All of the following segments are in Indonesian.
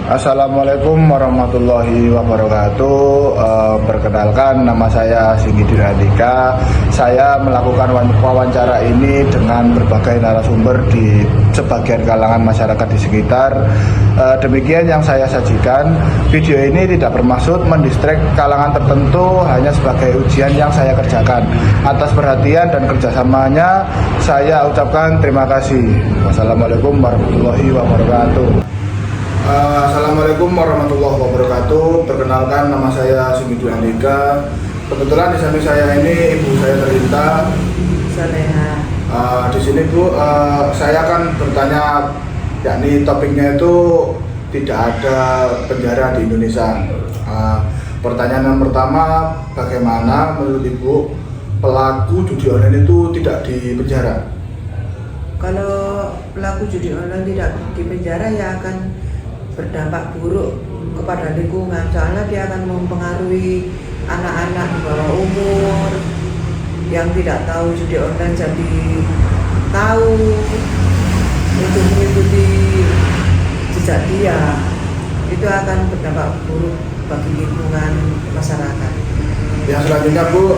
Assalamualaikum warahmatullahi wabarakatuh. Perkenalkan, nama saya Singgi Dirandika. Saya melakukan wawancara ini dengan berbagai narasumber di sebagian kalangan masyarakat di sekitar. Demikian yang saya sajikan. Video ini tidak bermaksud mendistrek kalangan tertentu, hanya sebagai ujian yang saya kerjakan. Atas perhatian dan kerjasamanya saya ucapkan terima kasih. Wassalamualaikum warahmatullahi wabarakatuh. Assalamualaikum warahmatullahi wabarakatuh. Perkenalkan, nama saya Singgi Dirandika. Kebetulan di samping saya ini ibu saya tercinta Soleha. Di sini Bu, saya akan bertanya, yakni topiknya itu tidak ada penjara di Indonesia. Pertanyaan yang pertama, bagaimana menurut Ibu pelaku judi online itu tidak di penjara? Kalau pelaku judi online tidak di penjara, ya akan berdampak buruk kepada lingkungan, soalnya dia akan mempengaruhi anak-anak di bawah umur yang tidak tahu judi online, jadi tahu untuk mengikuti jejak dia. Itu akan berdampak buruk bagi lingkungan masyarakat. Yang selanjutnya Bu,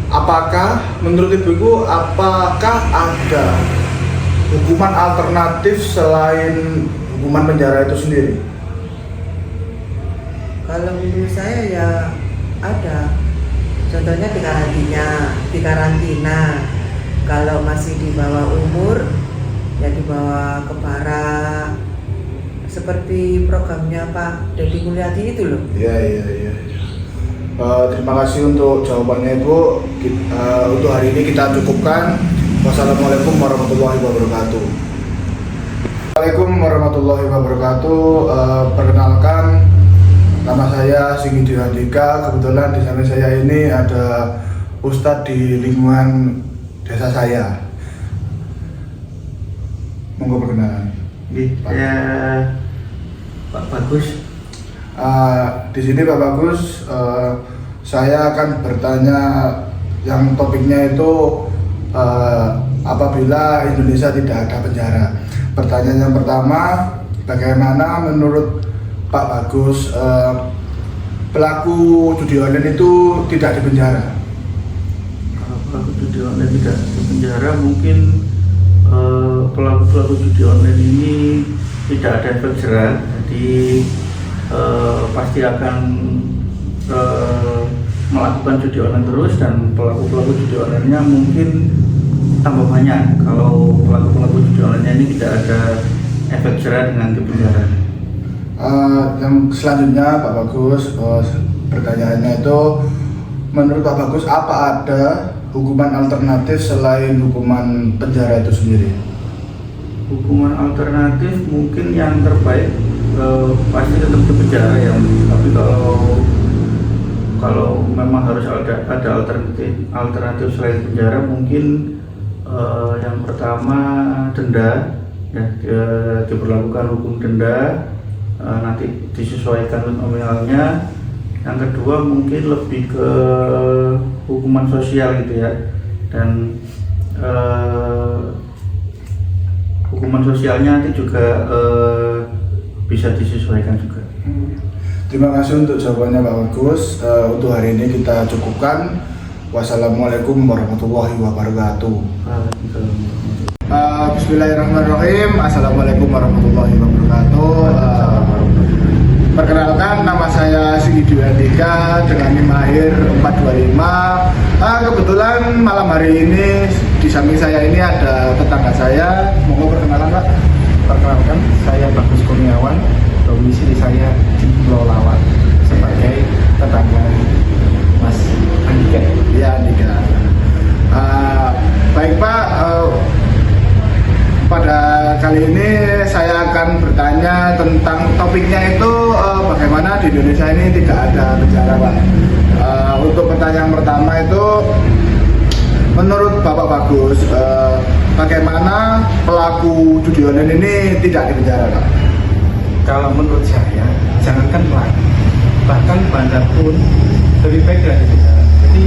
apakah menurut Ibu, apakah ada hukuman alternatif selain hukuman penjara itu sendiri? Kalau menurut saya ya ada. Contohnya di karantina. Kalau masih di bawah umur ya dibawa ke barak. Seperti programnya Pak Deddy Mulyadi itu loh. Iya. Terima kasih untuk jawabannya Ibu. Untuk hari ini kita cukupkan. Wassalamualaikum warahmatullahi wabarakatuh. Assalamualaikum warahmatullahi wabarakatuh. Perkenalkan, nama saya Singgi Dirandika. Kebetulan di samping saya ini ada Ustadz di lingkungan desa saya. Monggo perkenalan. Ya, Pak Bagus. Di sini Pak Bagus, saya akan bertanya yang topiknya itu apabila Indonesia tidak ada penjara. Pertanyaan yang pertama, bagaimana menurut Pak Bagus pelaku judi online itu tidak dipenjara? Kalau pelaku judi online tidak dipenjara, mungkin pelaku judi online ini tidak ada efek jerah, jadi pasti akan melakukan judi online terus, dan pelaku judi online-nya mungkin tambah banyak kalau pelaku judi online ini tidak ada efek jerah dengan dipenjara. Yang selanjutnya Pak Bagus, pertanyaannya itu, menurut Pak Bagus apa ada hukuman alternatif selain hukuman penjara itu sendiri? Hukuman alternatif mungkin yang terbaik pasti tetap di penjara ya, tapi kalau memang harus ada alternatif selain penjara, mungkin yang pertama denda, ya, diberlakukan hukum denda, nanti disesuaikan nominalnya. Yang kedua mungkin lebih ke hukuman sosial gitu ya, dan hukuman sosialnya nanti juga bisa disesuaikan juga. Terima kasih untuk jawabannya Pak Bagus. Untuk hari ini kita cukupkan. Wassalamualaikum warahmatullahi wabarakatuh. Bismillahirrahmanirrahim. Assalamualaikum warahmatullahi wabarakatuh. Perkenalkan, nama saya Singgi Dirandika dengan NIM akhir 425. Kebetulan malam hari ini di samping saya ini ada tetangga saya. Mau perkenalan Pak? Perkenalkan, saya Bagus Kurniawan, domisili saya di Pulau Lawan sebagai tetangga Mas Andika. Ya, Andika. Baik Pak, pada kali ini saya akan bertanya tentang topiknya itu bagaimana di Indonesia ini tidak ada penjara Pak. Untuk pertanyaan pertama itu, menurut Bapak Bagus, bagaimana pelaku judi online ini tidak dipenjara Pak? Kalau menurut saya, jangankan pelaku, bahkan bandar pun lebih baik dari penjara. Jadi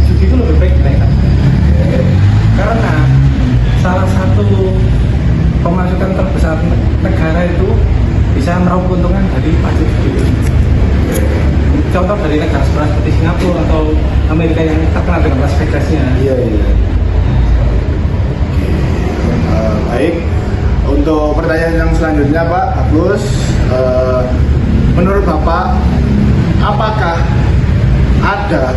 judi itu lebih baik dinaikkan. Karena salah satu pemasukan terbesar negara itu bisa meraup keuntungan dari pajak judi itu. Contoh dari negara seperti Singapura atau Amerika yang terkenal dengan Las Vegasnya. Iya. Baik. Untuk pertanyaan yang selanjutnya Pak Agus, menurut Bapak apakah ada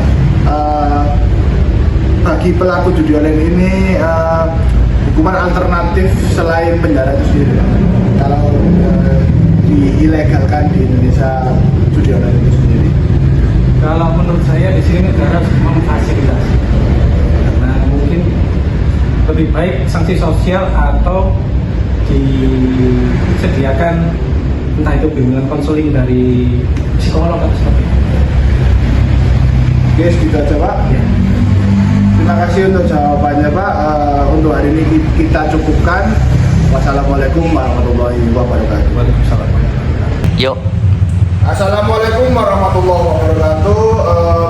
bagi pelaku judi online ini hukuman alternatif selain penjara itu sendiri? Kalau diilegalkan di Indonesia judi online itu sendiri? Kalau menurut saya di sini negara harus memfasilitasi, karena mungkin lebih baik sanksi sosial atau disediakan entah itu bimbingan konseling dari psikolog atau seperti itu. Oke, gitu aja Pak. Ya. Terima kasih untuk jawabannya Pak. Untuk hari ini kita cukupkan. Wassalamualaikum warahmatullahi wabarakatuh. Waalaikumsalam. Yuk. Assalamualaikum warahmatullahi wabarakatuh.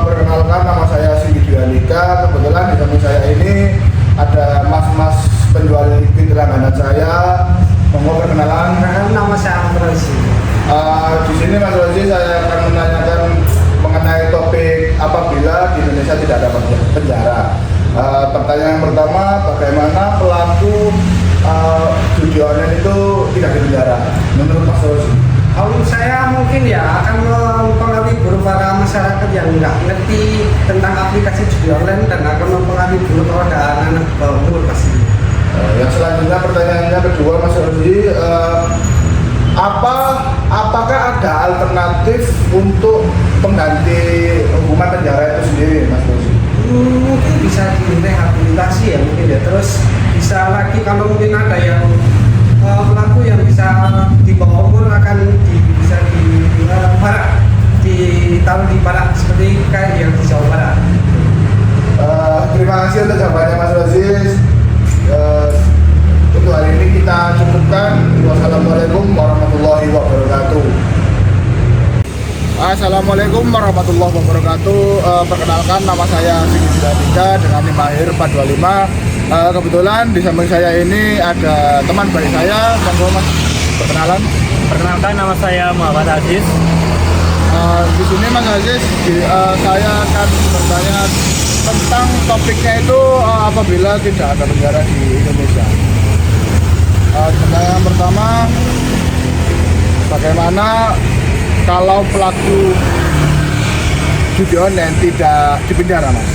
Perkenalkan, nama saya Sigit Andika. Kebetulan di samping saya ini ada mas-mas penjual liquid langganan saya. Monggo perkenalan. Nama saya Ahmad Razi. Di sini Mas Rozi, saya akan menanyakan mengenai topik apabila di Indonesia tidak ada penjara. Pertanyaan yang pertama, bagaimana pelaku judi online itu tidak dipenjara menurut Mas Rozi? Kalau saya mungkin ya akan mempengaruhi buruk para masyarakat yang nggak ngerti tentang aplikasi judi online dan akan mempengaruhi buruk kepada anak-anak bawah umur pasti. Yang selanjutnya pertanyaannya kedua Mas Rozi, apakah ada alternatif untuk pengganti hukuman penjara itu sendiri Mas Rozi? Mungkin bisa direhabilitasi ya mungkin ya, terus bisa lagi kalau mungkin ada yang pelaku yang bisa di bawah umur akan bisa ditaruh di barak seperti kayak yang di Jawa Barat. Terima kasih untuk jawabannya Mas Rozi. Untuk hari ini kita cukupkan. Wassalamualaikum warahmatullahi wabarakatuh. Assalamualaikum warahmatullahi wabarakatuh. Perkenalkan, nama saya Sigit Andika dengan NIM akhir 425. Kebetulan di samping saya ini ada teman baik saya. Monggo Mas, perkenalan. Perkenalkan, nama saya Muhammad Aziz. Di sini Mas Aziz, saya akan bertanya tentang topiknya itu apabila tidak ada penjara di Indonesia. Yang pertama, bagaimana kalau pelaku judi online tidak dipenjara, Mas?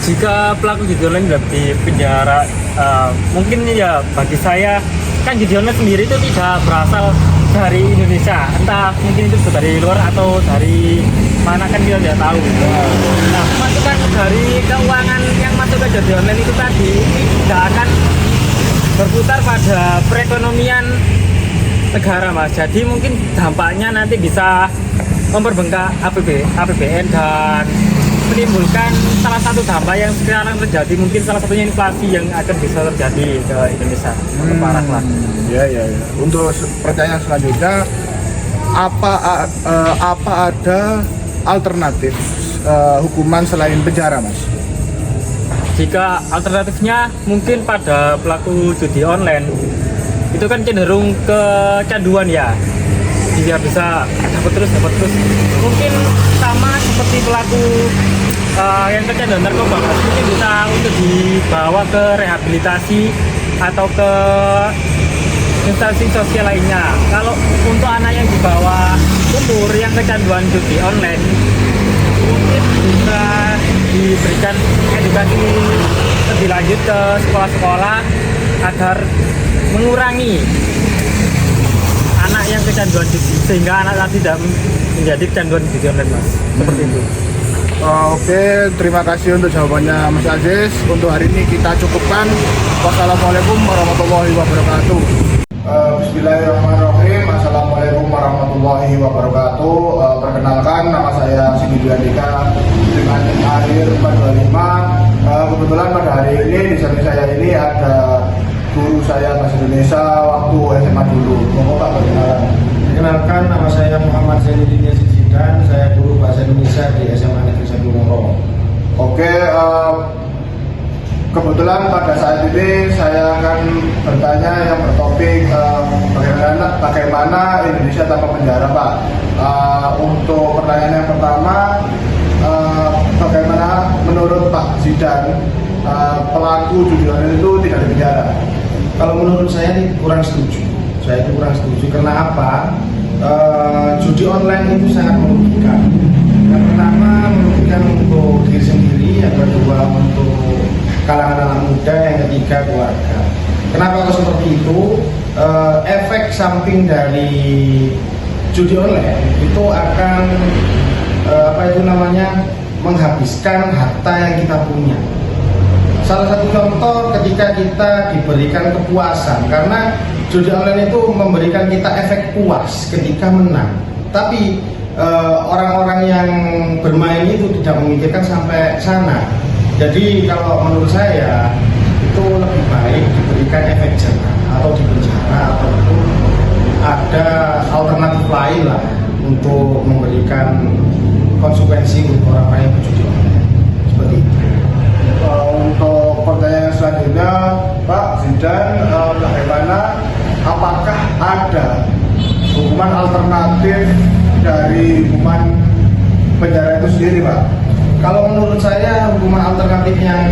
Jika pelaku judi online tidak di penjara, mungkin ya bagi saya kan judi online sendiri itu tidak berasal dari Indonesia, entah mungkin itu dari luar atau dari mana kan kita tidak tahu. Nah, masukan dari keuangan yang masuk ke judi online itu tadi tidak akan berputar pada perekonomian negara, Mas. Jadi mungkin dampaknya nanti bisa memperbengkak APBN dan menimbulkan salah satu dampak yang sekarang terjadi, mungkin salah satunya inflasi yang akan bisa terjadi ke Indonesia. Parah lah. Ya. Untuk pertanyaan selanjutnya, apa ada alternatif hukuman selain penjara, Mas? Jika alternatifnya mungkin pada pelaku judi online itu kan cenderung kecanduan ya, dia bisa dapat terus. Mungkin sama seperti pelaku yang kecanduan narkoba, mungkin bisa untuk dibawa ke rehabilitasi atau ke instansi sosial lainnya. Kalau untuk anak yang di bawah umur yang kecanduan judi online, mungkin bisa diberikan edukasi lebih lanjut ke sekolah-sekolah agar mengurangi anak yang kecanduan judi, sehingga anak tidak menjadi kecanduan judi online, Mas. Seperti itu. Oke, terima kasih untuk jawabannya Mas Aziz. Untuk hari ini kita cukupkan. Wassalamualaikum warahmatullahi wabarakatuh. Bismillahirrahmanirrahim. Assalamualaikum warahmatullahi wabarakatuh. Perkenalkan, nama saya Sigit Andika dengan NIM akhir 425. Kebetulan pada hari ini di samping saya ini ada guru saya bahasa Indonesia waktu SMA dulu. Monggo Pak perkenalan. Perkenalkan, nama saya Muhammad Zainuddin Yazid Zidan, saya guru bahasa Indonesia di SMA Negeri 1 Moro. Oke, Kebetulan pada saat ini saya akan bertanya yang bertopik bagaimana Indonesia tanpa penjara, Pak. Untuk pertanyaan yang pertama, bagaimana menurut Pak Zidan pelaku judi online itu tidak dipenjara? Kalau menurut saya ini kurang setuju. Saya itu kurang setuju karena apa? Judi online itu sangat merugikan. Yang pertama merugikan untuk diri sendiri, yang kedua untuk kalangan anak muda, yang ketiga keluarga. Kenapa kok seperti itu? Efek samping dari judi online itu akan menghabiskan harta yang kita punya. Salah satu contoh ketika kita diberikan kepuasan, karena judi online itu memberikan kita efek puas ketika menang. Tapi orang-orang yang bermain itu tidak memikirkan sampai sana. Jadi kalau menurut saya itu lebih baik diberikan efek jerah atau dipenjara, ataupun ada alternatif lain lah untuk memberikan konsekuensi untuk orang-orang yang berjudi online. Seperti itu. Untuk pertanyaan selanjutnya, Pak Zidan, bagaimana, apakah ada hukuman alternatif dari hukuman penjara itu sendiri, Pak? Kalau menurut saya hukuman alternatif yang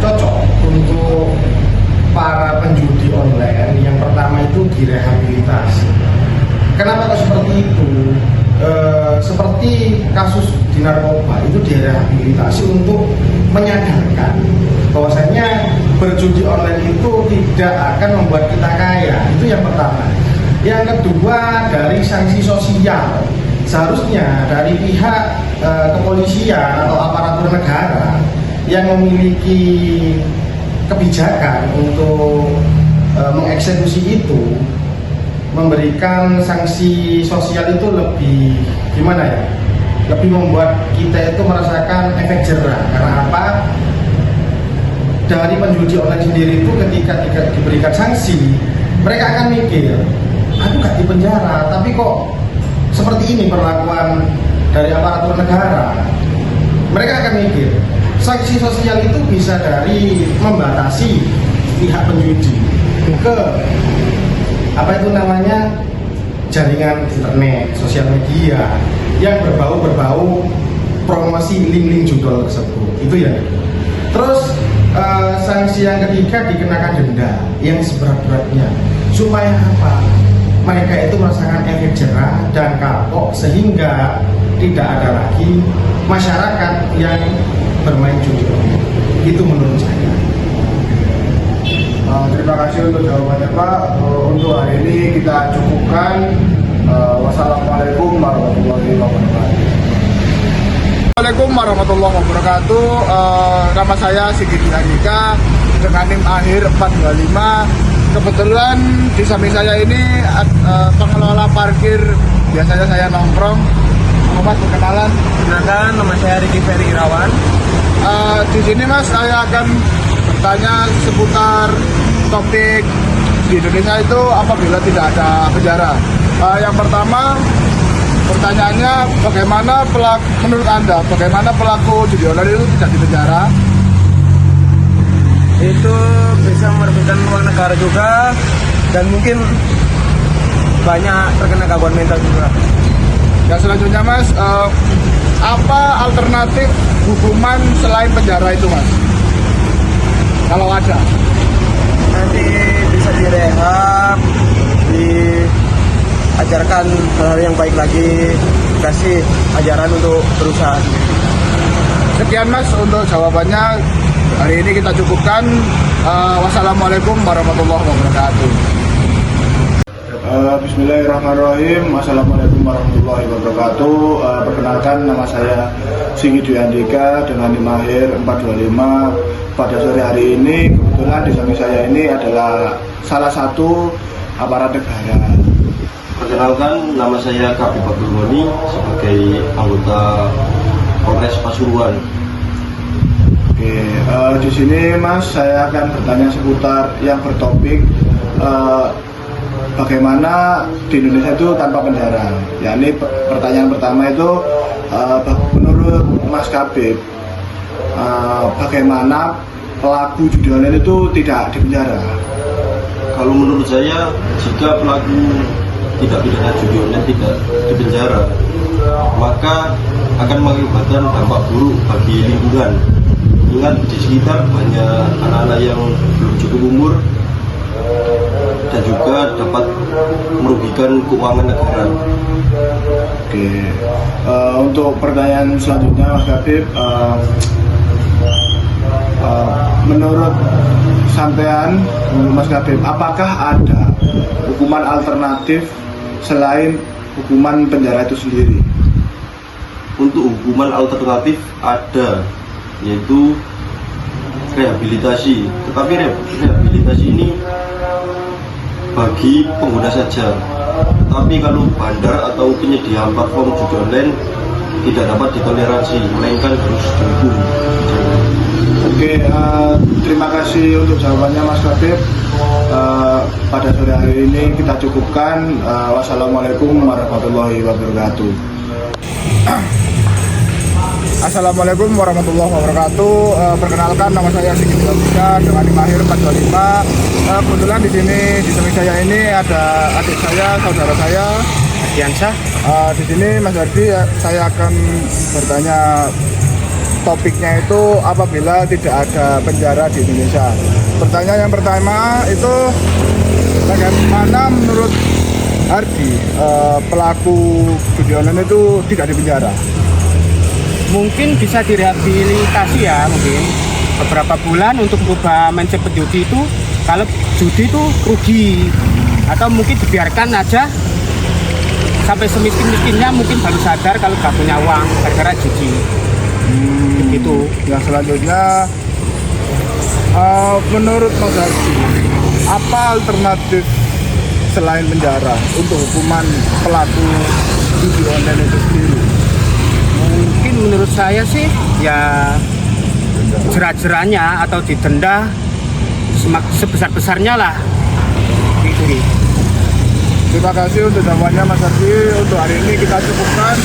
cocok untuk para penjudi online yang pertama itu direhabilitasi. Kenapa kok seperti itu? Seperti kasus di narkoba itu direhabilitasi untuk menyadarkan bahwasanya berjudi online itu tidak akan membuat kita kaya. Itu yang pertama. Yang kedua, dari sanksi sosial. Seharusnya dari pihak kepolisian atau aparatur negara yang memiliki kebijakan untuk mengeksekusi itu, memberikan sanksi sosial itu lebih gimana ya? Lebih membuat kita itu merasakan efek jerah. Karena apa? Dari penjudi online sendiri itu ketika diberikan sanksi, mereka akan mikir, aku gak di penjara, tapi kok seperti ini perlakuan dari aparatur negara. Mereka akan mikir sanksi sosial itu bisa dari membatasi pihak penjudi ke jaringan internet, sosial media yang berbau promosi link-link judul tersebut. Itu ya. Terus sanksi yang ketiga dikenakan denda yang seberat-beratnya. Supaya apa? Mereka itu merasakan efek jerah dan kapok sehingga tidak ada lagi masyarakat yang bermain judi. Itu menurut saya. Terima kasih untuk jawabannya, Pak. Untuk hari ini kita cukupkan. Wassalamualaikum warahmatullahi wabarakatuh. Assalamualaikum warahmatullahi wabarakatuh. Nama saya Sigit Andika dengan NIM akhir 425. Kebetulan di samping saya ini pengelola parkir, biasanya saya nongkrong. Muhammad, perkenalan. Perkenalkan, nama saya Riki Ferry Irawan. Di sini Mas, saya akan bertanya seputar topik di Indonesia itu apabila tidak ada penjara. Yang pertama, pertanyaannya menurut Anda bagaimana pelaku judi online itu tidak dipenjara? Itu bisa merugikan uang negara juga, dan mungkin banyak terkena gangguan mental juga. Yang selanjutnya Mas, apa alternatif hukuman selain penjara itu Mas? Kalau ada? Nanti bisa direhab, diajarkan hal-hal yang baik lagi, kasih ajaran untuk berusaha. Sekian Mas untuk jawabannya. Hari ini kita cukupkan. Wassalamualaikum warahmatullahi wabarakatuh. Bismillahirrahmanirrahim. Assalamualaikum warahmatullahi wabarakatuh. Perkenalkan, nama saya Sigit Andika dengan NIM akhir 425. Pada sore hari ini kebetulan di samping saya ini adalah salah satu aparat negara. Perkenalkan, nama saya Kapten Abdul Ghani sebagai anggota Polres Pasuruan. Oke, di sini Mas, saya akan bertanya seputar yang bertopik bagaimana di Indonesia itu tanpa penjara. Yakni pertanyaan pertama itu menurut Mas Kabib, bagaimana pelaku judi online itu tidak dipenjara? Kalau menurut saya, jika pelaku tidak pidana judi online tidak dipenjara, maka akan mengakibatkan dampak buruk bagi lingkungan. Ingat, di sekitar banyak anak-anak yang belum cukup umur dan juga dapat merugikan keuangan negara. Oke, untuk pertanyaan selanjutnya Mas Habib, menurut sampean, menurut Mas Habib, apakah ada hukuman alternatif selain hukuman penjara itu sendiri? Untuk hukuman alternatif ada, yaitu rehabilitasi. Tetapi rehabilitasi ini bagi pengguna saja. Tapi kalau bandar atau penyedia platform judi online tidak dapat ditoleransi, melainkan harus dihukum. Oke, terima kasih untuk jawabannya Mas Habib. Pada sore hari ini kita cukupkan. Wassalamualaikum warahmatullahi wabarakatuh. Assalamualaikum warahmatullahi wabarakatuh. Perkenalkan, nama saya Sigit Abdika dengan NIM akhir 425. Kebetulan di sini di samping saya ini ada adik saya, saudara saya, Diansyah. Di sini Mas Ardi, saya akan bertanya, topiknya itu apabila tidak ada penjara di Indonesia. Pertanyaan yang pertama itu, bagaimana menurut Ardi pelaku judi online itu tidak dipenjara? Mungkin bisa direhabilitasi ya, mungkin beberapa bulan untuk merubah mindset penjudi itu. Kalau judi itu rugi, atau mungkin dibiarkan aja sampai semiskin-miskinnya, mungkin baru sadar kalau gak punya uang gara-gara judi. Gitu. Yang selanjutnya, menurut Mas Ardi, apa alternatif selain penjara untuk hukuman pelaku judi online itu sendiri? Mungkin menurut saya sih ya jerat-jerannya atau didenda sebesar-besarnya lah. Gitu. Terima kasih untuk jawabannya Mas Ardi. Untuk hari ini kita cukupkan.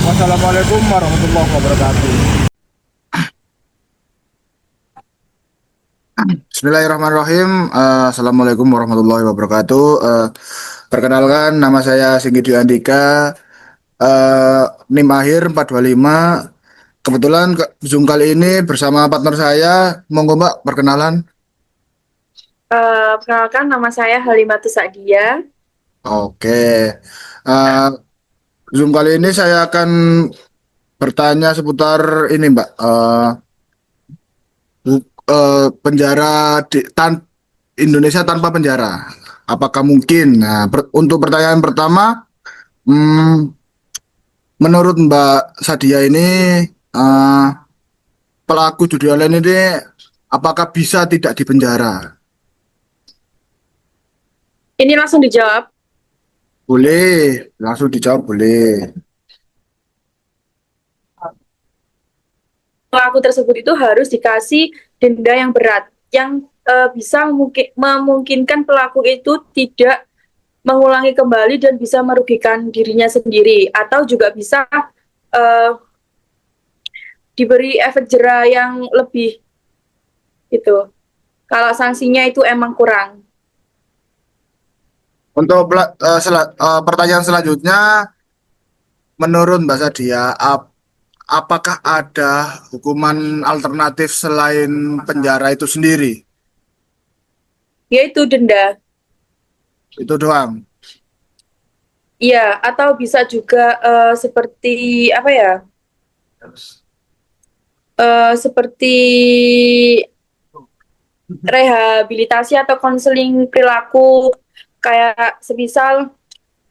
Wassalamualaikum warahmatullahi wabarakatuh. Bismillahirrahmanirrahim. Assalamualaikum warahmatullahi wabarakatuh. Perkenalkan, nama saya Sigit Andika, NIM akhir 425. Kebetulan Zoom kali ini bersama partner saya. Monggo Mbak, perkenalan. Perkenalkan, nama saya Halimatus Sa'diyah. Oke. Eh, Zoom kali ini saya akan bertanya seputar ini Mbak. Penjara Indonesia tanpa penjara. Apakah mungkin? Nah, untuk pertanyaan pertama, menurut Mbak Sadia ini, pelaku judi online ini apakah bisa tidak dipenjara? Ini langsung dijawab. Boleh, langsung dijawab boleh. Pelaku tersebut itu harus dikasih denda yang berat, yang bisa memungkinkan pelaku itu tidak mengulangi kembali dan bisa merugikan dirinya sendiri, atau juga bisa diberi efek jera yang lebih gitu. Kalau sanksinya itu emang kurang. Untuk pertanyaan selanjutnya, menurut Mbak Sadia, apakah ada hukuman alternatif selain penjara itu sendiri? Yaitu denda. Itu doang. Iya, atau bisa juga seperti apa ya? Seperti rehabilitasi atau konseling perilaku, kayak semisal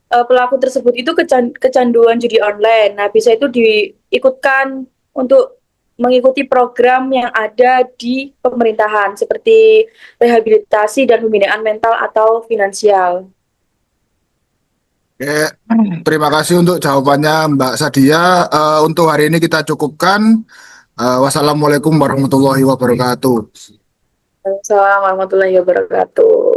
pelaku tersebut itu kecanduan judi online. Nah, bisa itu diikutkan untuk mengikuti program yang ada di pemerintahan seperti rehabilitasi dan pembinaan mental atau finansial. Oke, terima kasih untuk jawabannya Mbak Sadia. Untuk hari ini kita cukupkan. Wassalamualaikum warahmatullahi wabarakatuh. Assalamualaikum warahmatullahi wabarakatuh.